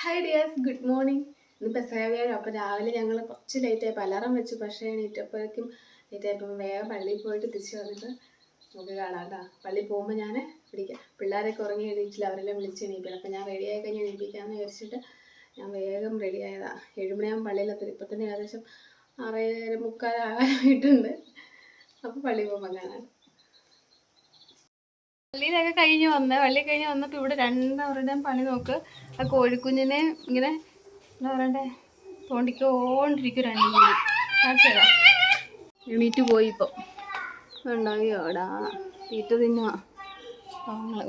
Hi dears, good morning. ഇന്ന് പെസഹവ്യാഴം. അപ്പോൾ രാവിലെ ഞങ്ങൾ കുറച്ച് ലേറ്റായപ്പോൾ അലാറം വെച്ചു. പക്ഷേ എണീറ്റപ്പോഴേക്കും ലേറ്റായപ്പോൾ വേഗം പള്ളിയിൽ പോയിട്ട് തിരിച്ച് വന്നിട്ട് നമുക്ക് കാണാം കേട്ടോ. പള്ളിയിൽ പോകുമ്പോൾ ഞാൻ പിടിക്കാം. പിള്ളേരൊക്കെ ഉറങ്ങി എണീറ്റില്ല, അവരെല്ലാം വിളിച്ച് എണീപ്പിക്കണം. അപ്പോൾ ഞാൻ റെഡിയായി കഴിഞ്ഞ് എണീപ്പിക്കാമെന്ന് വിചാരിച്ചിട്ട് ഞാൻ വേഗം റെഡി ആയതാണ്. 7 മണിയാകുമ്പോൾ പള്ളിയിലെത്തി. ഇപ്പം തന്നെ ഏകദേശം 6:45 ആകാനായിട്ടുണ്ട്. അപ്പോൾ പള്ളിയിൽ പോകുമ്പോൾ കാണാൻ. പള്ളിയിലൊക്കെ കഴിഞ്ഞ് വന്നപ്പോൾ ഇവിടെ രണ്ടവരുടെയും പണി നോക്ക്. ആ കോഴിക്കുഞ്ഞിനെ ഇങ്ങനെ എന്താ പറയണ്ടേ തോണ്ടിക്കൊണ്ടിരിക്കും. രണ്ടും കൂടി കാണിച്ചതാ. എണീറ്റ് പോയി. ഇപ്പം ഉണ്ടാവിയോടാ തീറ്റ തിന്നുക.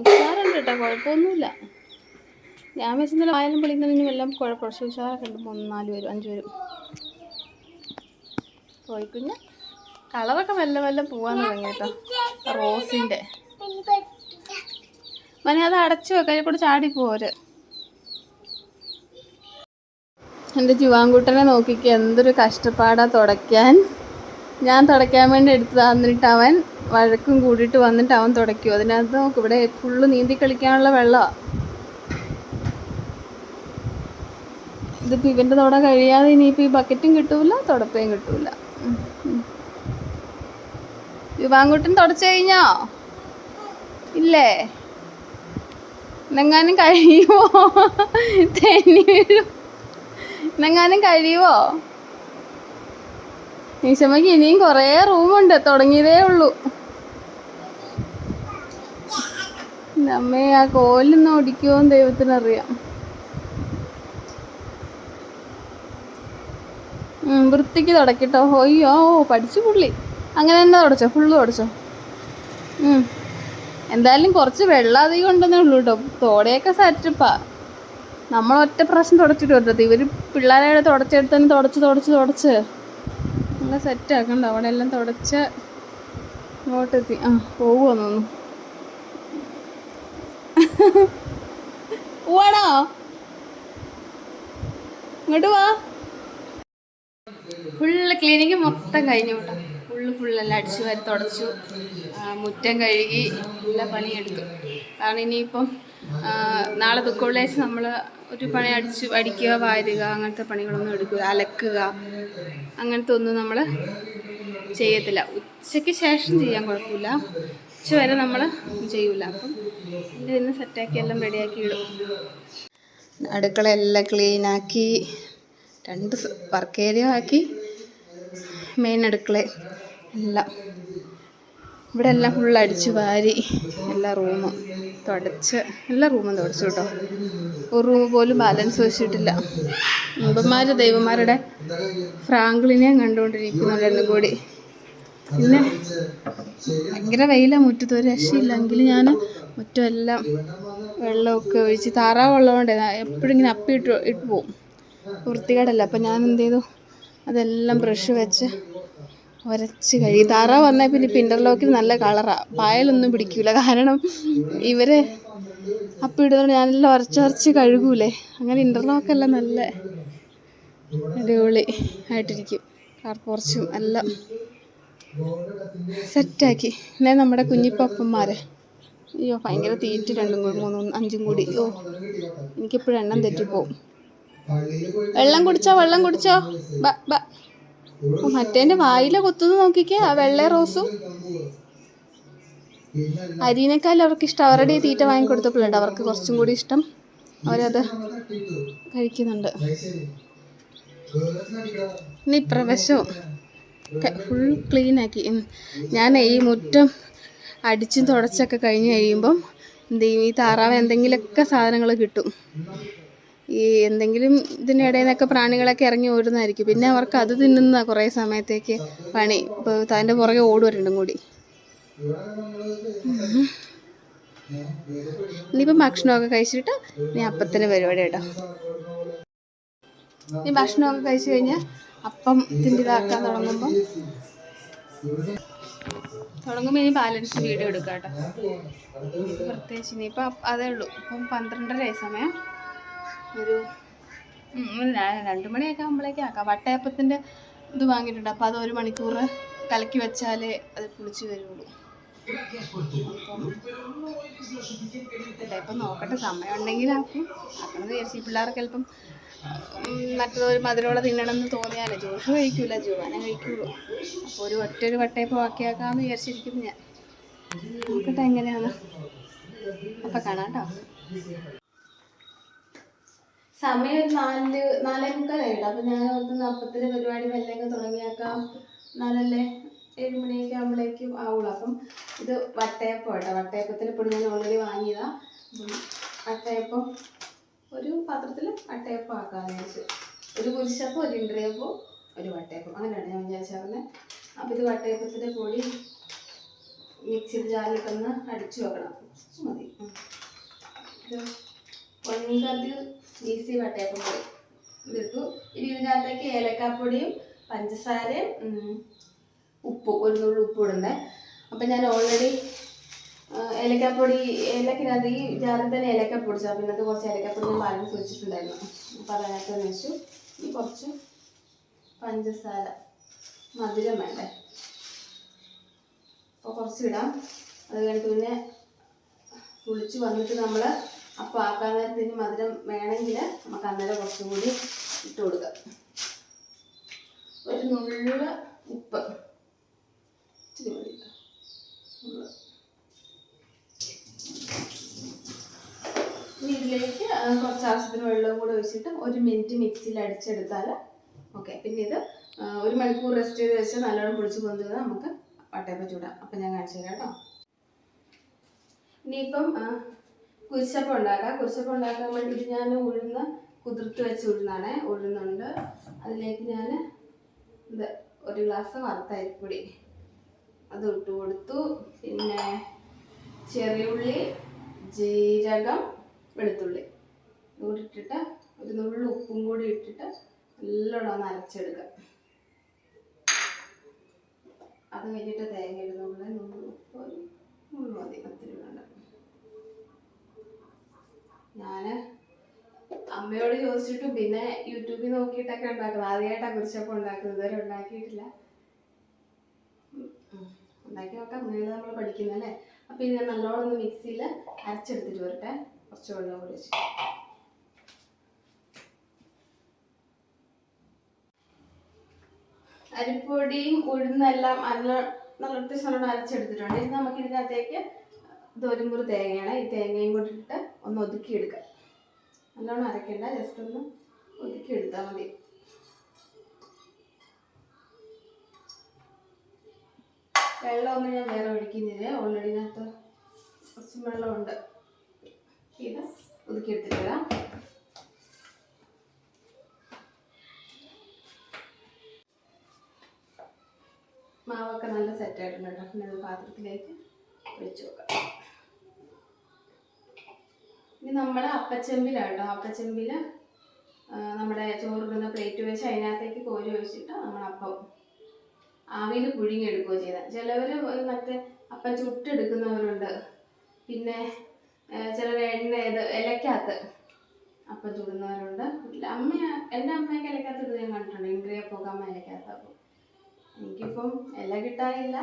ഉഷാറുണ്ട് കേട്ടോ, കുഴപ്പമൊന്നുമില്ല. ഞാൻ വെച്ചിരുന്ന വായാലും പൊളിക്കുന്നതിനും എല്ലാം കുഴപ്പമില്ല. ഉഷാറൊക്കെ ഉണ്ട്. 4 പേരും 5 പേരും. കോഴിക്കുഞ്ഞ് കളറൊക്കെ മെല്ലെ പോവാൻ തുടങ്ങി കേട്ടോ. റോസിൻ്റെ മനെ അത് അടച്ചു വെക്കാൻ കൂടെ ചാടിപ്പോര്. എൻ്റെ ജുവാൻകുട്ടനെ നോക്കിക്ക് എന്തൊരു കഷ്ടപ്പാടാ തുടയ്ക്കാൻ. ഞാൻ തുടയ്ക്കാൻ വേണ്ടി എടുത്ത് തന്നിട്ട് അവൻ വഴക്കും കൂടിയിട്ട് വന്നിട്ട് അവൻ തുടയ്ക്കും. അതിനകത്ത് നോക്ക്, ഇവിടെ ഫുള്ള് നീന്തി കളിക്കാനുള്ള വെള്ളമാണ്. ഇതിപ്പോൾ ഇവൻ്റെ തുട കഴിയാതെ ഇനിയിപ്പോൾ ഈ ബക്കറ്റും കിട്ടൂല, തുടപ്പയും കിട്ടൂല. ജുവാൻകുട്ടൻ തുടച്ചു കഴിഞ്ഞോ? ഇല്ലേ? എന്നെങ്ങാനും കഴിയുമോ? തെന്നി വീഴും. എന്നെങ്ങാനും കഴിയുമോ? നീശമ്മയ്ക്ക് ഇനിയും കുറേ റൂമുണ്ട്, തുടങ്ങിയതേ ഉള്ളൂ. നമ്മെ ആ കോലൊന്നും ഓടിക്കുമോ ദൈവത്തിനറിയാം. വൃത്തിക്ക് തുടക്കിട്ടോ. അയ്യോ പഠിച്ചു പുള്ളി. അങ്ങനെ തന്നെ തുടച്ചോ, ഫുള്ള് തുടച്ചോ. എന്തായാലും കുറച്ച് വെള്ളം അധികം ഉണ്ടെന്നേ ഉള്ളൂ കേട്ടോ. തോടെയൊക്കെ സെറ്റപ്പാ. നമ്മൾ ഒറ്റ പ്രാവശ്യം തുടച്ചിട്ട് വരരുത്. ഇവർ പിള്ളേരെ തുടച്ചെടുത്തന്നെ തുടച്ച് നല്ല സെറ്റാക്കണ്ട. അവിടെ എല്ലാം തുടച്ച് ഇങ്ങോട്ടെത്തി. പോകുമോ തോന്നുന്നു. പോവാണോ? ഇങ്ങോട്ട് വാ. ഫുള്ള് ക്ലീനിങ് മൊത്തം കഴിഞ്ഞു കേട്ടോ. ഫുള്ളെല്ലാം അടിച്ചു വാരി തുടച്ചു, മുറ്റം കഴുകി എല്ലാ പണിയെടുത്തു. കാരണം ഇനിയിപ്പം നാളെ ദുഃഖവെള്ളിയാഴ്ച നമ്മൾ ഒരു പണി അടിക്കുക, വാരുക, അങ്ങനത്തെ പണികളൊന്നും എടുക്കുക, അലക്കുക, അങ്ങനത്തെ ഒന്നും നമ്മൾ ചെയ്യത്തില്ല. ഉച്ചയ്ക്ക് ശേഷം ചെയ്യാൻ കുഴപ്പമില്ല, ഉച്ച വരെ നമ്മൾ ചെയ്യൂല. അപ്പം എല്ലാം ഇന്ന് സെറ്റാക്കി എല്ലാം റെഡിയാക്കി ഇടും. അടുക്കളയെല്ലാം ക്ലീനാക്കി 2 വർക്ക് ഏരിയ ആക്കി. മെയിൻ അടുക്കള എല്ലാം ഇവിടെ എല്ലാം ഫുള്ള് അടിച്ചു വാരി എല്ലാ റൂമും തുടച്ച് കേട്ടോ. ഒരു റൂം പോലും ബാലൻസ് വെച്ചിട്ടില്ല. മുമ്പന്മാർ ദൈവന്മാരുടെ ഫ്രാങ്ക്ലിനെയും കണ്ടുകൊണ്ടിരിക്കുന്നു രണ്ടും കൂടി. പിന്നെ ഭയങ്കര വെയിലാണ്, മുറ്റത്ത് ഒരു രക്ഷയില്ല. എങ്കിലും ഞാൻ മുറ്റമെല്ലാം വെള്ളമൊക്കെ ഒഴിച്ച്, താറാവ് ഉള്ളതുകൊണ്ട് എപ്പോഴും ഇങ്ങനെ ഇട്ട് പോവും, വൃത്തികേടല്ല. അപ്പം ഞാൻ എന്ത് ചെയ്തു, അതെല്ലാം ബ്രഷ് വെച്ച് ഉരച്ച് കഴുകി. താറാവ് വന്നാൽ പിന്നെ ഇൻ്റർലോക്കിന് നല്ല കളറാണ്, പായലൊന്നും പിടിക്കൂല. കാരണം ഇവർ ഇടുന്നതുകൊണ്ട് ഞാനെല്ലാം ഉരച്ച് കഴുകൂലേ. അങ്ങനെ ഇൻ്റർലോക്കെല്ലാം നല്ല അടിപൊളി ആയിട്ടിരിക്കും. കാർ പോർച്ചും എല്ലാം സെറ്റാക്കി. പിന്നെ നമ്മുടെ കുഞ്ഞിപ്പപ്പന്മാരെ, അയ്യോ ഭയങ്കര തീറ്റ. 2 കൂടി 3 5 കൂടി. എനിക്കെപ്പോഴും എണ്ണം തെറ്റിപ്പോവും. വെള്ളം കുടിച്ചോ. മറ്റേൻ്റെ വായില കൊത്തുന്നു നോക്കിക്കേ. ആ വെള്ള റോസും അരിനേക്കാളും അവർക്ക് ഇഷ്ടം. അവരുടെ തീറ്റ വാങ്ങിക്കൊടുത്തപ്പോഴുണ്ട് അവർക്ക് കുറച്ചും കൂടി ഇഷ്ടം. അവരത് കഴിക്കുന്നുണ്ട്. പിന്നെ ഇപ്രാവശ്യവും ഫുൾ ക്ലീനാക്കി. ഞാൻ ഈ മുറ്റം അടിച്ചും തുടച്ചൊക്കെ കഴിഞ്ഞ് കഴിയുമ്പം എന്ത് ചെയ്യും, ഈ താറാവ് എന്തെങ്കിലുമൊക്കെ സാധനങ്ങൾ കിട്ടും. ഈ എന്തെങ്കിലും ഇതിനിടയിൽ നിന്നൊക്കെ പ്രാണികളൊക്കെ ഇറങ്ങി ഓടുന്നതായിരിക്കും. പിന്നെ അവർക്ക് അത് തിന്നുന്ന കുറേ സമയത്തേക്ക് പണി. ഇപ്പോൾ അതിൻ്റെ പുറകെ ഓടും രണ്ടും കൂടി. ഇനിയിപ്പം ഭക്ഷണമൊക്കെ കഴിച്ചിട്ട് ഇനി അപ്പത്തിന് പരിപാടി കേട്ടോ. ഈ ഭക്ഷണമൊക്കെ കഴിച്ച് കഴിഞ്ഞ് അപ്പം ഇതാക്കാൻ തുടങ്ങുമ്പോൾ ഇനി ബാലൻസ് വീഡിയോ എടുക്കാം കേട്ടോ. പ്രത്യേകിച്ച് ഇനിയിപ്പം അതേ ഉള്ളൂ. ഇപ്പം 12:30 സമയം. ഒരു 2 മണിയൊക്കെ ആകുമ്പോഴേക്കും ആക്കാം. വട്ടയപ്പത്തിൻ്റെ ഇത് വാങ്ങിയിട്ടുണ്ട്. അപ്പോൾ അത് 1 മണിക്കൂർ കലക്കി വെച്ചാലേ അത് പുളിച്ച് വരുള്ളൂ. ഇപ്പം നോക്കട്ടെ, സമയം ഉണ്ടെങ്കിൽ ആക്കും. ആക്കണമെന്ന് വിചാരിച്ചു. ഈ പിള്ളേർക്ക് ചിലപ്പം മറ്റൊരു മധുരമുള്ള തിന്നണമെന്ന് തോന്നിയാലേ ജോഷു കഴിക്കൂല, ജോവാനെ കഴിക്കുള്ളൂ. അപ്പോൾ ഒറ്റൊരു വട്ടയപ്പം ആക്കിയാക്കാമെന്ന് വിചാരിച്ചിരിക്കുന്നു ഞാൻ. നോക്കട്ടെ എങ്ങനെയാണ്. അപ്പം കാണാം കേട്ടോ. സമയം ഒരു 4:45. അപ്പം ഞാൻ അപ്പത്തിന് പരിപാടി മെല്ലൊക്കെ തുടങ്ങിയാക്കാം. 7 മണിയൊക്കെ ആകുമ്പോഴേക്കും ആവുള്ളൂ. അപ്പം ഇത് വട്ടയപ്പം കേട്ടോ. വട്ടയപ്പത്തിന് ഇപ്പോൾ ഞാൻ ഓൾറെഡി വാങ്ങിയതാണ്. വട്ടയപ്പം ഒരു പാത്രത്തിൽ വട്ടയപ്പം ആക്കാമെന്ന് വിചാരിച്ചു. ഒരു കുരിശപ്പം, ഒരു ഇൻട്രിയപ്പം, ഒരു വട്ടയപ്പം, അങ്ങനെയാണ് ഞാൻ വിചാരിച്ചത്. അപ്പം ഇത് വട്ടയപ്പത്തിൻ്റെ പൊടി മിക്സിയിൽ ജാറിലിട്ടൊന്ന് അടിച്ചു വെക്കണം. മതി. ഇത് പൊന്നിക്കതിർ ഈസി വട്ടയപ്പം പൊടി ഇതിട്ടു. ഇനി ഇതിനകത്തേക്ക് ഏലക്കാപ്പൊടിയും പഞ്ചസാരയും ഉപ്പും, ഒരു നുള്ളു ഉപ്പ് ഇടണ്ടേ. അപ്പം ഞാൻ ഓൾറെഡി ഏലക്കിനകത്ത് ഈ ജാറിൽ തന്നെ ഏലക്ക പൊടിച്ചു. അപ്പം ഇന്നത്തെ കുറച്ച് ഏലക്കപ്പൊടി ഞാൻ ബാലൻസ് വെച്ചിട്ടുണ്ടായിരുന്നു. അപ്പം അതിനകത്ത് വെച്ചു. ഇനി കുറച്ച് പഞ്ചസാര, മധുരം വേണ്ടേ, അപ്പോൾ കുറച്ച് ഇടാം. അത് കഴിഞ്ഞിട്ട് പിന്നെ കുളിച്ച് വന്നിട്ട് നമ്മൾ അപ്പോൾ ആക്കാൻ നേരത്ത് ഇനി മധുരം വേണമെങ്കിൽ നമുക്ക് അന്നേരം കുറച്ചും കൂടി ഇട്ട് കൊടുക്കാം. ഒരു നുള്ള ഉപ്പ് ഇച്ചിരി മതി. ഇനി ഇതിലേക്ക് കുറച്ച് ആവശ്യത്തിന് വെള്ളവും കൂടെ ഒഴിച്ചിട്ട് 1 മിനിറ്റ് മിക്സിയിൽ അടിച്ചെടുത്താൽ ഓക്കെ. പിന്നെ ഇത് 1 മണിക്കൂർ റെസ്റ്റ് ചെയ്ത് വെച്ചാൽ നല്ലോണം പൊടിച്ച് കൊണ്ടുവന്ന് നമുക്ക് വട്ടയപ്പം ചൂടാം. അപ്പം ഞാൻ കാണിച്ചു തരാം കേട്ടോ. ഇനിയിപ്പം കുരിശപ്പം ഉണ്ടാക്കാം. കുരിശപ്പം ഉണ്ടാക്കാൻ വേണ്ടിയിട്ട് ഞാൻ ഉഴുന്ന് കുതിർത്ത് വെച്ച് ഉഴുന്നുണ്ട്. അതിലേക്ക് ഞാൻ ഇത് 1 ഗ്ലാസ് വറുത്ത അരിപ്പൊടി അത് ഇട്ട് കൊടുത്തു. പിന്നെ ചെറിയുള്ളി, ജീരകം, വെളുത്തുള്ളി കൂടി ഇട്ടിട്ട് ഒരു നുള്ളു ഉപ്പും കൂടി ഇട്ടിട്ട് നല്ലോണം ഒന്ന് അരച്ചെടുക്കാം. അത് കഴിഞ്ഞിട്ട് തേങ്ങ ഇടുന്നുള്ള ഉപ്പ് നുള്ളു മതി, ഒത്തിരി വേണ്ട. ഞാൻ അമ്മയോട് ചോദിച്ചിട്ടും പിന്നെ യൂട്യൂബിൽ നോക്കിയിട്ടൊക്കെ ഉണ്ടാക്കുന്നത്. ആദ്യമായിട്ടാണ് കുരിശപ്പം ഉണ്ടാക്കുന്നത്, ഇതുവരെ ഉണ്ടാക്കിയിട്ടില്ല. ഉണ്ടാക്കി നോക്കാം, മുന്നേ നമ്മൾ പഠിക്കുന്നല്ലേ. അപ്പം ഇത് ഞാൻ നല്ലോണം ഒന്ന് മിക്സിയിൽ അരച്ചെടുത്തിട്ട് വരട്ടെ. കുറച്ച് വെള്ളം കൂടി വെച്ചു. അരിപ്പൊടിയും ഉഴുന്നെല്ലാം നല്ല നല്ലോണം അരച്ചെടുത്തിട്ടുണ്ട്. ഇനി നമുക്ക് ഇതിനകത്തേക്ക് ഇത് 1 മുറി തേങ്ങയാണ്. ഈ തേങ്ങയും കൂടി ഇട്ടിട്ട് ഒന്ന് ഒതുക്കിയെടുക്കാം. നല്ലോണം അരയ്ക്കണ്ട, ജസ്റ്റ് ഒന്ന് ഒതുക്കിയെടുത്താൽ മതി. വെള്ളമൊന്നും ഞാൻ വേറെ ഒഴിക്കുന്നില്ല, ഓൾറെഡി ഇതിനകത്ത് കുറച്ച് വെള്ളമുണ്ട്. ഇത് ഒതുക്കിയെടുത്തിട്ടില്ല. മാവൊക്കെ നല്ല സെറ്റായിട്ടുണ്ട് കേട്ടോ. പിന്നെ അത് പാത്രത്തിലേക്ക് ഒഴിച്ചു വെക്കാം. ഇനി നമ്മുടെ അപ്പച്ചെമ്പിലാട്ടോ. അപ്പച്ചെമ്പിൽ നമ്മുടെ ചോറിടുന്ന പ്ലേറ്റ് വെച്ച് അതിനകത്തേക്ക് കോരി ഒഴിച്ചിട്ട് നമ്മളപ്പം ആവിയിൽ പുഴുങ്ങിയെടുക്കുകയോ ചെയ്താൽ. ചിലവർ മറ്റേ അപ്പം ചുട്ടെടുക്കുന്നവരുണ്ട്. പിന്നെ ചിലർ ഇലക്കകത്ത് അപ്പം ചുടുന്നവരുണ്ട്. എൻ്റെ അമ്മയൊക്കെ ഇലക്കകത്ത് ഇടുന്നത് ഞാൻ കണ്ടിട്ടുണ്ട്. ഇൻഗ്രിയപ്പൊക്കെ അമ്മ ഇലക്കകത്ത്. അപ്പം എനിക്കിപ്പം ഇല കിട്ടാനില്ല,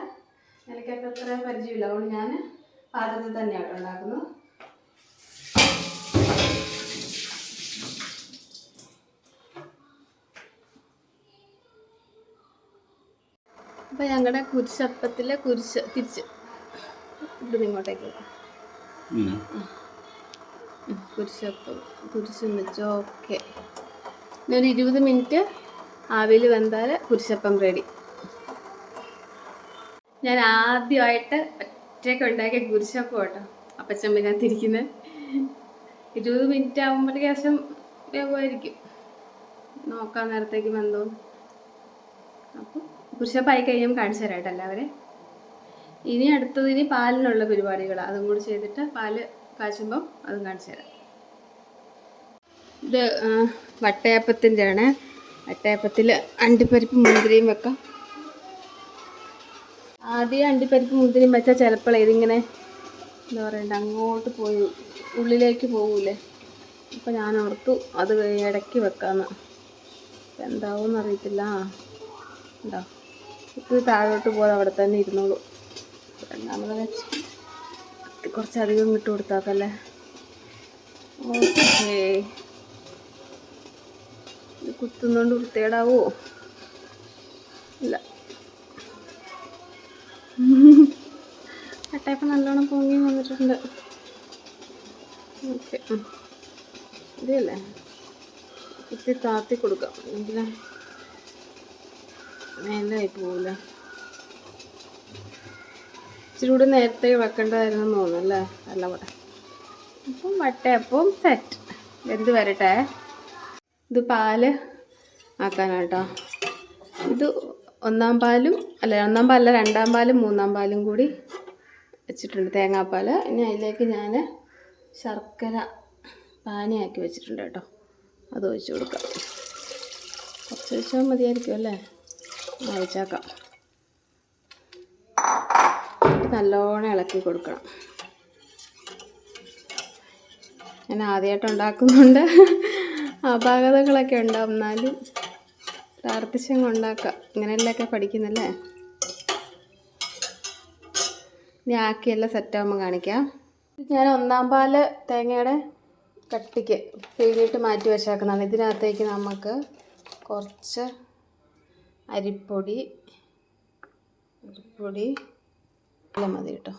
ഇലക്കകത്ത് അത്ര പരിചയമില്ല. അതുകൊണ്ട് ഞാൻ പാത്രത്തിൽ തന്നെയാണ് ഉണ്ടാക്കുന്നത്. അപ്പം ഞങ്ങളുടെ കുരിശപ്പത്തിലെ തിരിച്ച് ഇവിടുന്ന് ഇങ്ങോട്ടേക്ക് കുരിശപ്പം കുരിശും വെച്ച് ഓക്കെ. പിന്നെ ഒരു 20 മിനിറ്റ് ആവിയിൽ വെന്താൽ കുരിശപ്പം റെഡി. ഞാൻ ആദ്യമായിട്ട് ഒറ്റയ്ക്ക് ഉണ്ടാക്കിയ കുരിശപ്പം കേട്ടോ. അപ്പച്ചമ്പിനകത്തിരിക്കുന്നത് 20 മിനിറ്റ് ആകുമ്പോഴേക്ക് ശേഷം വേഗമായിരിക്കും. നോക്കാൻ നേരത്തേക്ക് വെന്തോന്ന്. അപ്പം കുരിശപ്പായി കഴിയുമ്പോൾ കാണിച്ചു തരാം കേട്ടോ എല്ലാവരെയും. ഇനി അടുത്തതിന് പാലിനുള്ള പരിപാടികളാണ്. അതും കൂടി ചെയ്തിട്ട് പാല് കാച്ചുമ്പം അതും കാണിച്ചു തരാം. ഇത് വട്ടയപ്പത്തിൻ്റെ ആണ്. വട്ടയപ്പത്തിൽ അണ്ടിപ്പരിപ്പ് മുന്തിരിയും വെക്കാം. ആദ്യം അണ്ടിപ്പരിപ്പ് മുന്തിരിയും വെച്ചാൽ ചിലപ്പോൾ ഇതിങ്ങനെ എന്താ പറയണ്ട അങ്ങോട്ട് പോയി ഉള്ളിലേക്ക് പോകൂലേ. അപ്പോൾ ഞാൻ ഓർത്തു അത് ഇടയ്ക്ക് വെക്കാമെന്ന്. എന്താവുമെന്ന് അറിയത്തില്ല. ഉണ്ടോ, ഇത് താഴോട്ട് പോകാതെ അവിടെ തന്നെ ഇരുന്നോളൂ. രണ്ടാമത് വെച്ച് കുറച്ചധികം ഇട്ട് കൊടുത്താക്കല്ലേ. ഓക്കേ, ഇത് കുത്തുന്നോണ്ട് വൃത്തികേടാവോ? ഇല്ല, കട്ടയപ്പം നല്ലോണം പൊങ്ങി വന്നിട്ടുണ്ട്. ഓക്കെ, ഇതല്ലേ കുത്തി താത്തി കൊടുക്കാം, എങ്കിൽ മേലായി പോവില്ല. ഇച്ചിരി കൂടി നേരത്തെ വെക്കേണ്ടതായിരുന്നു തോന്നുന്നു അല്ലേ? നല്ല കൂടെ. അപ്പം വട്ടയപ്പം സെറ്റ്. വെന്ത് വരട്ടെ. ഇത് പാല് ആക്കാനാട്ടോ. ഇത് ഒന്നാം പാലല്ല, രണ്ടാം പാലും മൂന്നാം പാലും കൂടി വെച്ചിട്ടുണ്ട്, തേങ്ങാപ്പാൽ. ഇനി അതിലേക്ക് ഞാൻ ശർക്കര പാനിയാക്കി വെച്ചിട്ടുണ്ട് കേട്ടോ. അത് ഒഴിച്ച് കൊടുക്കാം. കുറച്ച് ഒഴിച്ചാൽ മതിയായിരിക്കും അല്ലേ? ഒഴിച്ചാക്കാം. നല്ലോണം ഇളക്കി കൊടുക്കണം. ഞാൻ ആദ്യമായിട്ട് ഉണ്ടാക്കുന്നുണ്ട്, അപാകതകളൊക്കെ ഉണ്ടാവും, എന്നാലും പ്രാർത്ഥിച്ചങ്ങ് ഉണ്ടാക്കാം. ഇങ്ങനെയെല്ലൊക്കെ പഠിക്കുന്നല്ലേ. ഇനി ആക്കിയെല്ലാം സെറ്റാകുമ്പോൾ കാണിക്കാം. ഞാൻ ഒന്നാം പാല് തേങ്ങയുടെ കട്ടിക്ക് പിഴിഞ്ഞിട്ട് മാറ്റി വെച്ചേക്കുന്നതാണ്. ഇതിനകത്തേക്ക് നമുക്ക് കുറച്ച് അരിപ്പൊടി എല്ലാം മതി കേട്ടോ.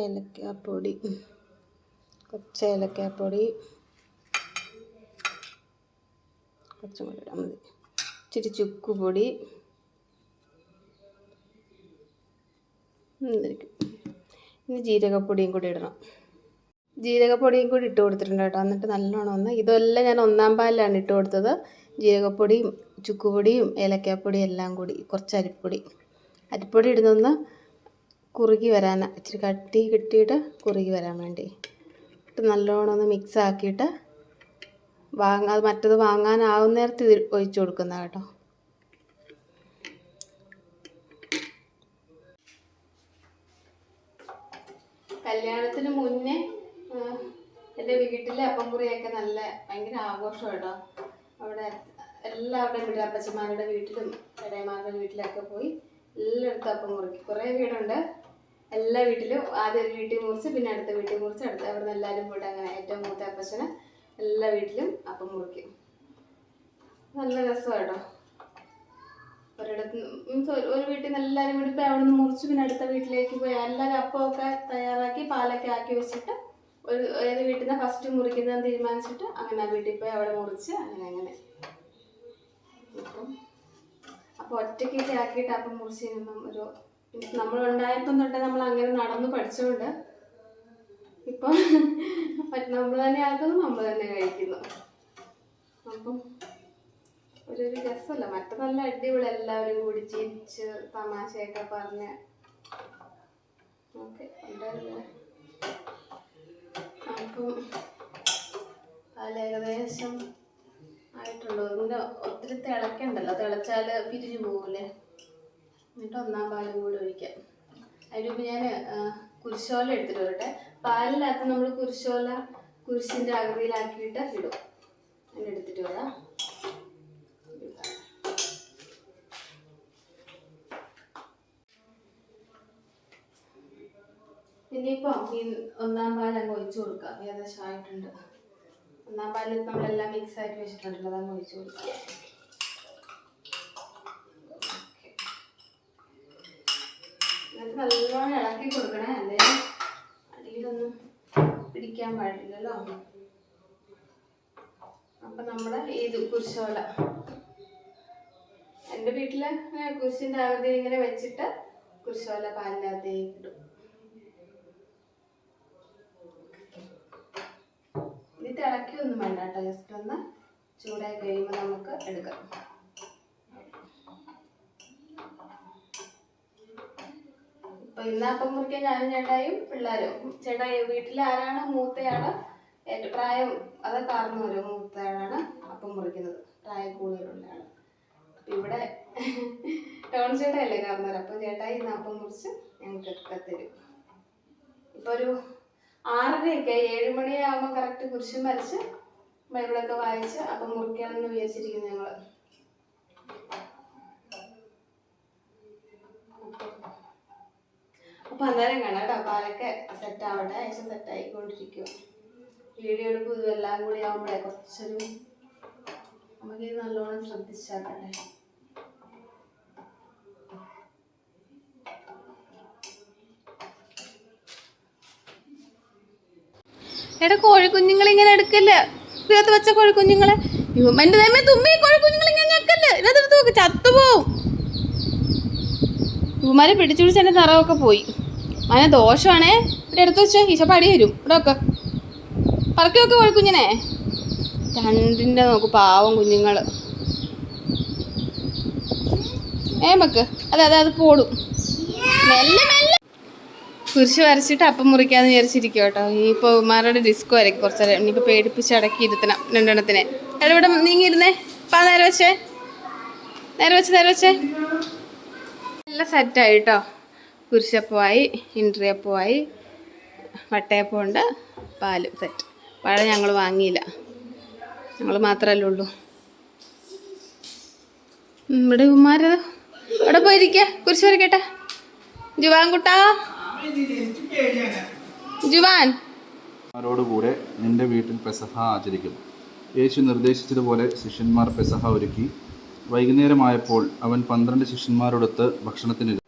ഏലക്കാപ്പൊടി, കുറച്ച് ഏലക്കാപ്പൊടി, കുറച്ചും കൂടി ഇടാൻ മതി. ഇച്ചിരി ചുക്കുപൊടി, ഇനി ജീരകപ്പൊടിയും കൂടി ഇടണം. ജീരകപ്പൊടിയും കൂടി ഇട്ട് കൊടുത്തിട്ടുണ്ട് കേട്ടോ. എന്നിട്ട് നല്ലോണം ഇതെല്ലാം ഞാൻ ഒന്നാം പാലിലാണ് ഇട്ട് കൊടുത്തത്. ജീരകപ്പൊടിയും ചുക്കുപൊടിയും ഏലക്കാപ്പൊടിയും എല്ലാം കൂടി, കുറച്ച് അരിപ്പൊടി ഇടുന്നൊന്ന് കുറുകി വരാനാണ്, ഇച്ചിരി കട്ടി കിട്ടിയിട്ട് കുറുകി വരാൻ വേണ്ടി ഇട്ട് നല്ലോണം ഒന്ന് മിക്സ് ആക്കിയിട്ട് അത് മറ്റത് വാങ്ങാനാവുന്ന നേരത്ത് ഇത് ഒഴിച്ചു കൊടുക്കുന്ന കേട്ടോ. കല്യാണത്തിന് മുന്നേ എൻ്റെ വീട്ടിലെ അപ്പം മുറിയൊക്കെ ഭയങ്കര ആഘോഷം കേട്ടോ. അവിടെ എല്ലാവരുടെയും വീട്ടിൽ, അപ്പച്ചന്മാരുടെ വീട്ടിലും ഇടയന്മാരുടെ വീട്ടിലൊക്കെ പോയി എല്ലായിടത്തും അപ്പം മുറിക്കും. കുറേ വീടുണ്ട്. എല്ലാ വീട്ടിലും ആദ്യം ഒരു വീട്ടിൽ മുറിച്ച്, പിന്നെ അടുത്ത വീട്ടിൽ മുറിച്ച്, അവിടെ നിന്ന് എല്ലാവരും പോയിട്ട് അങ്ങനെ ഏറ്റവും മൂത്ത അപ്പച്ചന് എല്ലാ വീട്ടിലും അപ്പം മുറിക്കും. നല്ല രസമാണ് കേട്ടോ. ഒരിടത്ത് മീൻസ് ഒരു വീട്ടിൽ നിന്ന് എല്ലാവരും കൂടി പോയി അവിടെ നിന്ന് മുറിച്ച് പിന്നെ അടുത്ത വീട്ടിലേക്ക് പോയി എല്ലാവരും അപ്പമൊക്കെ തയ്യാറാക്കി പാലൊക്കെ ആക്കി വെച്ചിട്ട് ഏത് വീട്ടിൽ നിന്ന് ഫസ്റ്റ് മുറിക്കുന്നതെന്ന് തീരുമാനിച്ചിട്ട് അങ്ങനെ ആ വീട്ടിൽ പോയി അവിടെ മുറിച്ച് അങ്ങനെ അപ്പോൾ ഒറ്റയ്ക്കൊക്കെ ആക്കിയിട്ട് അപ്പം മുറിച്ച് കഴിയുമ്പം നമ്മൾ ഉണ്ടായപ്പം തൊട്ടേ നമ്മൾ അങ്ങനെ നടന്ന് പഠിച്ചുകൊണ്ട് ഇപ്പം നമ്മൾ തന്നെ ആക്കുന്നു, നമ്മൾ തന്നെ കഴിക്കുന്നു. അപ്പം ഒരു രസമല്ല, മറ്റു നല്ല അടിപൊളി, എല്ലാവരും കൂടി ചിരിച്ച് തമാശയൊക്കെ പറഞ്ഞ് ഓക്കെ ഉണ്ടായിരുന്നു. അപ്പം അതിൽ ഏകദേശം ആയിട്ടുള്ളൂ. ഇതിൻ്റെ ഒത്തിരി തിളക്കണ്ടല്ലോ, തിളച്ചാൽ പിരിഞ്ഞു പോകൂലേ. എന്നിട്ട് ഒന്നാം പാലും കൂടി ഒഴിക്കാം. അതിനിപ്പോൾ ഞാൻ കുരിശോല എടുത്തിട്ട് വരട്ടെ. പാലിനകത്ത് നമ്മൾ കുരിശിൻ്റെ ആകൃതിയിലാക്കിയിട്ട് ഇടും. അതിനെടുത്തിട്ട് വരാം. ഇനിയിപ്പം ഈ ഒന്നാം പാൽ അങ്ങ് ഒഴിച്ചു കൊടുക്കാം. ഏകദേശം ആയിട്ടുണ്ട്. ഒന്നാം പാലിൽ നമ്മളെല്ലാം മിക്സ് ആക്കി വെച്ചിട്ടുണ്ടല്ലോ, അതങ്ങ് ഒഴിച്ചു കൊടുക്കാം. എന്നിട്ട് നല്ലോണം ഇളക്കി കൊടുക്കണേ, അല്ലെങ്കിൽ അടിയിലൊന്നും പിടിക്കാൻ പാടില്ലല്ലോ. അപ്പം നമ്മുടെ ഇത് കുരിശോല എൻ്റെ വീട്ടിൽ കുരിശിൻ്റെ ആകൃതിയിൽ ഇങ്ങനെ വെച്ചിട്ട് കുരിശോല പാലിനകത്തേക്ക് ഇടും. ഇത് തിളക്കിയൊന്നും വേണ്ട കേട്ടോ, ജസ്റ്റ് ഒന്ന് ചൂടായി കഴിയുമ്പോൾ നമുക്ക് എടുക്കാം. ഇപ്പം ഇന്നപ്പം മുറിക്കാൻ ഞാനും ചേട്ടായും പിള്ളേരും. ചേട്ടായി വീട്ടിൽ ആരാണ് മൂത്തയാള്, ഏറ്റവും പ്രായം അത് കാരണവരോ മൂത്തയാളാണ് അപ്പം മുറിക്കുന്നത്, പ്രായം കൂടുതലുള്ള ആള്. അപ്പം ഇവിടെ ടൗൺ ചേട്ടായല്ലേ കാരണവർ. അപ്പം ചേട്ടായി ഇന്ന് അപ്പം മുറിച്ച് ഞങ്ങൾക്കൊക്കെ തരും. ഇപ്പം ഒരു 6:30 7 മണിയാകുമ്പോൾ കറക്റ്റ് കുരിശും വരച്ച് ബൈബിളൊക്കെ വായിച്ച് അപ്പം മുറിക്കാമെന്ന് വിചാരിച്ചിരിക്കുന്നു ഞങ്ങൾ. അപ്പോൾ അന്നേരം കാണാം കേട്ടോ. പാലൊക്കെ സെറ്റ് ആവട്ടെ. ഏകദേശം സെറ്റ് ആയിക്കൊണ്ടിരിക്കും. വീഡിയോ എടുക്കും ഇതെല്ലാം കൂടി ആകുമ്പോഴേ കുറച്ചൊരു നമുക്കിത് നല്ലോണം ശ്രദ്ധിച്ചാക്കട്ടെ. എടാ കോഴിക്കുഞ്ഞുങ്ങൾ ഇങ്ങനെ എടുക്കല്ല. ഇതിനകത്ത് വെച്ച കോഴിക്കുഞ്ഞുങ്ങളെ എൻ്റെ തന്നെ തുമ്പി കോഴിക്കുഞ്ഞുങ്ങൾ ഇങ്ങനെ ഞെക്കല്ല. ഇതിനകത്ത് നോക്ക് ചത്തുപോവും. ഇവന്മാരെ പിടിച്ചു പിടിച്ച് എൻ്റെ നിറമൊക്കെ പോയി. അങ്ങനെ ദോഷമാണേ. ഇവിടെ എടുത്ത് വെച്ചോ. ഈശപ്പടി വരും. ഇവിടെ ഒക്കെ പറക്കി വെക്ക് കോഴിക്കുഞ്ഞിനെ. രണ്ടിൻ്റെ നോക്ക് പാവം കുഞ്ഞുങ്ങൾ. വെക്ക്. അതെ അതെ അത് പോടും. മെല്ലെ മെല്ലെ കുരിശ് വരച്ചിട്ട് അപ്പം മുറിക്കാന്ന് വിചാരിച്ചിരിക്കും കേട്ടോ. ഇനിയിപ്പോൾ ഉമ്മാരുടെ ഡിസ്കോ വരയ്ക്കും കുറച്ച് നേരം. ഇനിയിപ്പോൾ പേടിപ്പിച്ച് അടക്കി ഇരുത്തണം രണ്ടെണ്ണത്തിനെ. എവിടെ ഇവിടെ നീങ്ങിയിരുന്നേ. അപ്പം നേരെ വെച്ചേ. നേരെ വെച്ചേ. എല്ലാം സെറ്റായി കേട്ടോ. കുരിശപ്പമായി, ഇൻട്രിയപ്പമായി, വട്ടയപ്പം ഉണ്ട്, പാലും സെറ്റ്. പഴം ഞങ്ങൾ വാങ്ങിയില്ല, ഞങ്ങൾ മാത്രമല്ലേ ഉള്ളൂ. ഇവിടെ ഉമ്മാരത് അവിടെ പോയിരിക്കുക. കുരിശ് വരയ്ക്കട്ടെ. ജുവാൻ കുട്ടാ, ജുവാൻ. കൂടെ നിന്റെ വീട്ടിൽ പെസഹ ആചരിക്കും. യേശു നിർദ്ദേശിച്ചതുപോലെ ശിഷ്യന്മാർ പെസഹ ഒരുക്കി. വൈകുന്നേരമായപ്പോൾ അവൻ 12 ശിഷ്യന്മാരോടൊത്ത് ഭക്ഷണത്തിന്.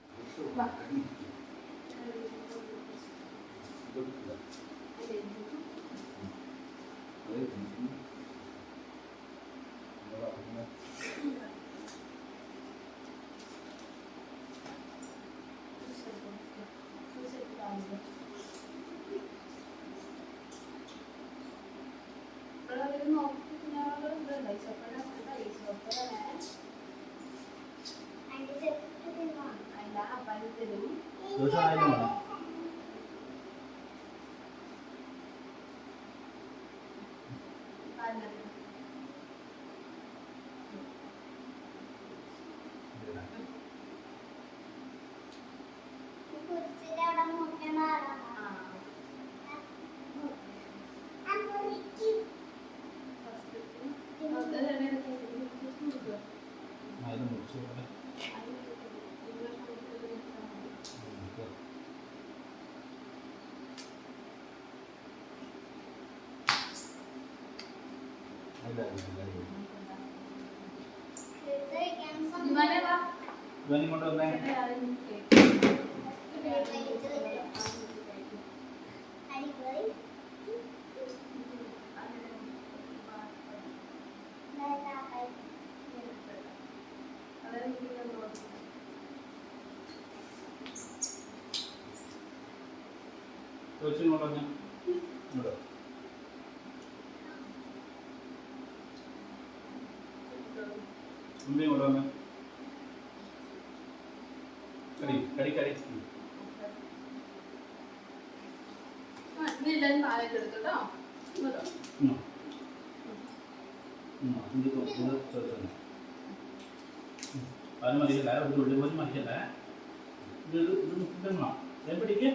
അത് മതിയല്ല, ഒരു ഉള്ളി പോലും മതിയല്ല. ഇത് മുക്കിട്ടണോ? ഞാൻ പിടിക്ക്.